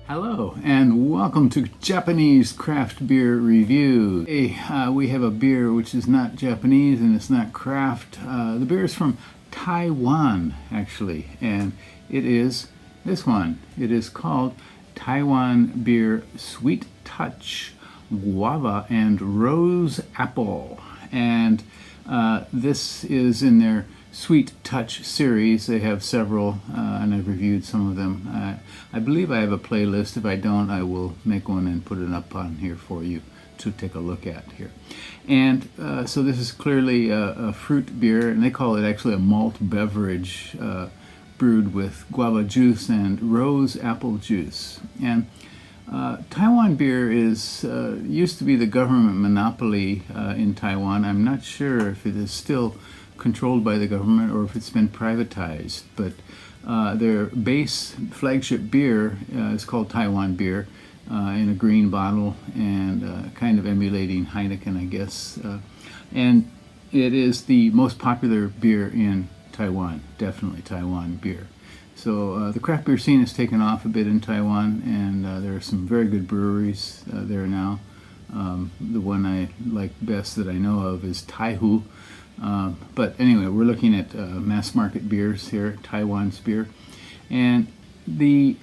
Hello and welcome to Japanese Craft Beer Review. Hey, we have a beer which is not Japanese and it's not craft. The beer is from Taiwan actually, and it is this one. It is called Taiwan Beer Sweet Touch, Guava and Rose Apple. And this is in their Sweet Touch series. They have several, and I've reviewed some of them. I believe I have a playlist. If I don't, I will make one and put it up on here for you to take a look at here. And so this is clearly a fruit beer, and they call it actually a malt beverage brewed with guava juice and rose apple juice. And Taiwan beer is used to be the government monopoly in Taiwan. I'm not sure if it is still controlled by the government or if it's been privatized, but their base flagship beer is called Taiwan Beer in a green bottle and kind of emulating Heineken, I guess. And it is the most popular beer in Taiwan, definitely Taiwan beer. So the craft beer scene has taken off a bit in Taiwan, and there are some very good breweries there now. The one I like best that I know of is Taihu. But anyway, we're looking at mass market beers here, Taiwan's beer. And the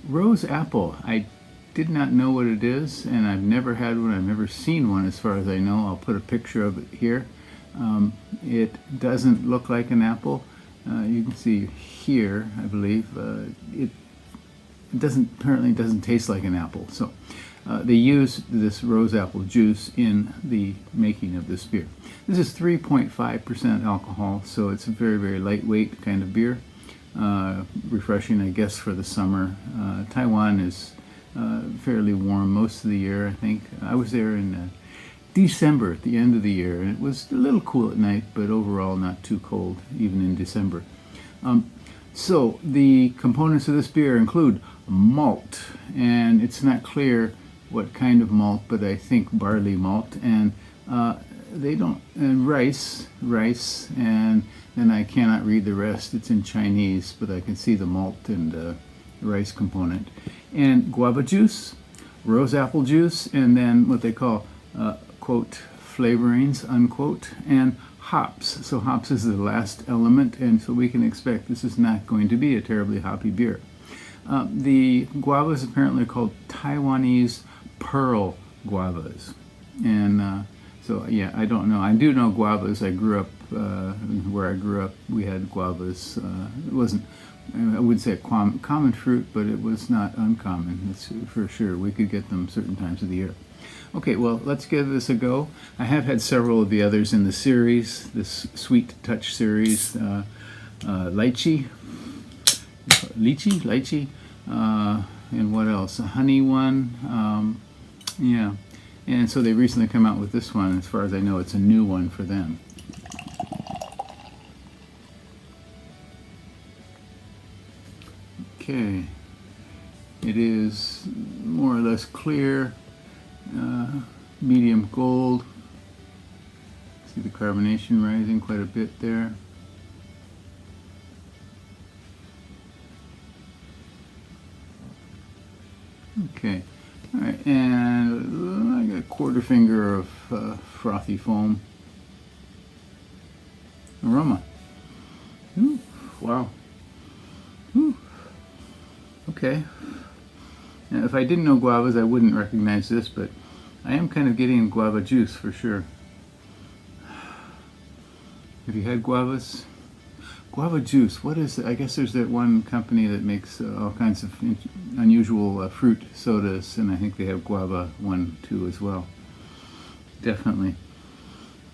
Rose Apple, I did not know what it is, and I've never had one. I've never seen one as far as I know. I'll put a picture of it here. It doesn't look like an apple. You can see here, I believe, it apparently doesn't taste like an apple. So they use this rose apple juice in the making of this beer. This is 3.5% alcohol, so it's a very, very lightweight kind of beer. Refreshing, I guess, for the summer. Taiwan is fairly warm most of the year, I think. I was there in December, at the end of the year, and it was a little cool at night, but overall not too cold, even in December. So the components of this beer include malt, and it's not clear what kind of malt, but I think barley malt, and rice, and then I cannot read the rest. It's in Chinese, but I can see the malt and rice component, and guava juice, rose apple juice, and then what they call quote flavorings unquote, and hops. So hops is the last element, and so we can expect this is not going to be a terribly hoppy beer. The guavas apparently are called Taiwanese pearl guavas, and so yeah, I don't know. I do know guavas. I grew up where I grew up. We had guavas. It wasn't, I would say, a common fruit, but it was not uncommon. That's for sure. We could get them certain times of the year. Okay, well, let's give this a go. I have had several of the others in the series, this Sweet Touch series. Lychee, and what else? A honey one. Yeah, and so they recently come out with this one. As far as I know, it's a new one for them. Okay, it is more or less clear, medium gold. See the carbonation rising quite a bit there. Okay, all right, and I got a quarter finger of frothy foam. Aroma. Ooh, wow. Ooh. Okay. Now, if I didn't know guavas, I wouldn't recognize this, but I am kind of getting guava juice for sure. Have you had guavas? Guava juice, what is it? I guess there's that one company that makes all kinds of unusual fruit sodas, and I think they have guava one too as well. Definitely.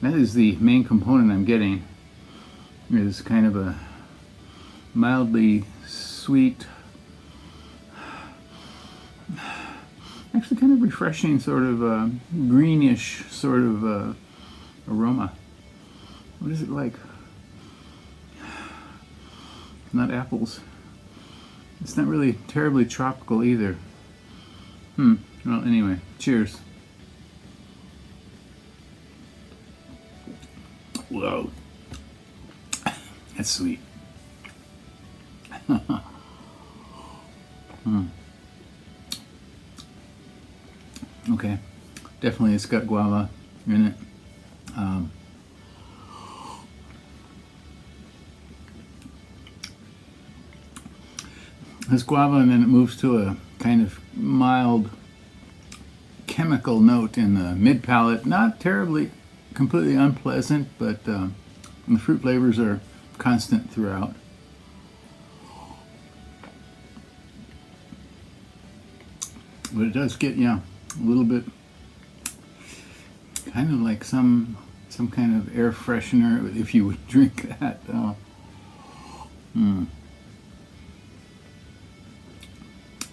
That is the main component I'm getting. It is kind of a mildly sweet, actually kind of refreshing, sort of greenish sort of aroma. What is it like? Not apples. It's not really terribly tropical either. Well, anyway, cheers. Whoa. That's sweet. Okay, definitely it's got guava in it. It's guava, and then it moves to a kind of mild chemical note in the mid palate. Not terribly, completely unpleasant, but the fruit flavors are constant throughout. But it does get, yeah, a little bit, kind of like some kind of air freshener, if you would drink that.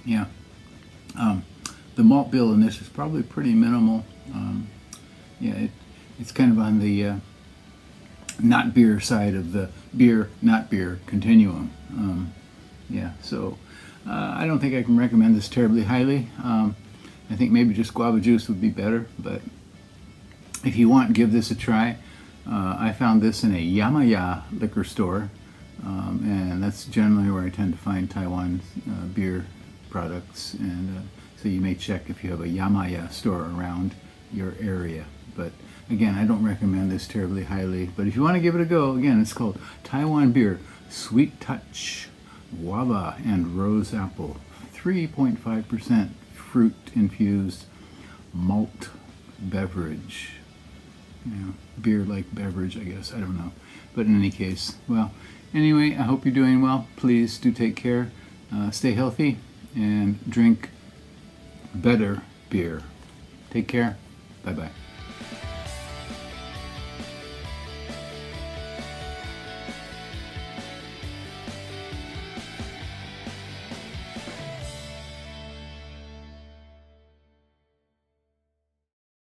Yeah. The malt bill in this is probably pretty minimal. Yeah, it's kind of on the not beer side of the beer, not beer continuum. Yeah, so I don't think I can recommend this terribly highly. I think maybe just guava juice would be better, but if you want, give this a try. I found this in a Yamaya liquor store, and that's generally where I tend to find Taiwan beer products, and so you may check if you have a Yamaya store around your area. But again, I don't recommend this terribly highly, but if you want to give it a go, again, it's called Taiwan Beer Sweet Touch, Guava and Rose Apple, 3.5% fruit infused malt beverage. Beer like beverage, I guess, I don't know, but in any case, well, anyway, I hope you're doing well. Please do take care, stay healthy, and drink better beer. Take care. Bye-bye.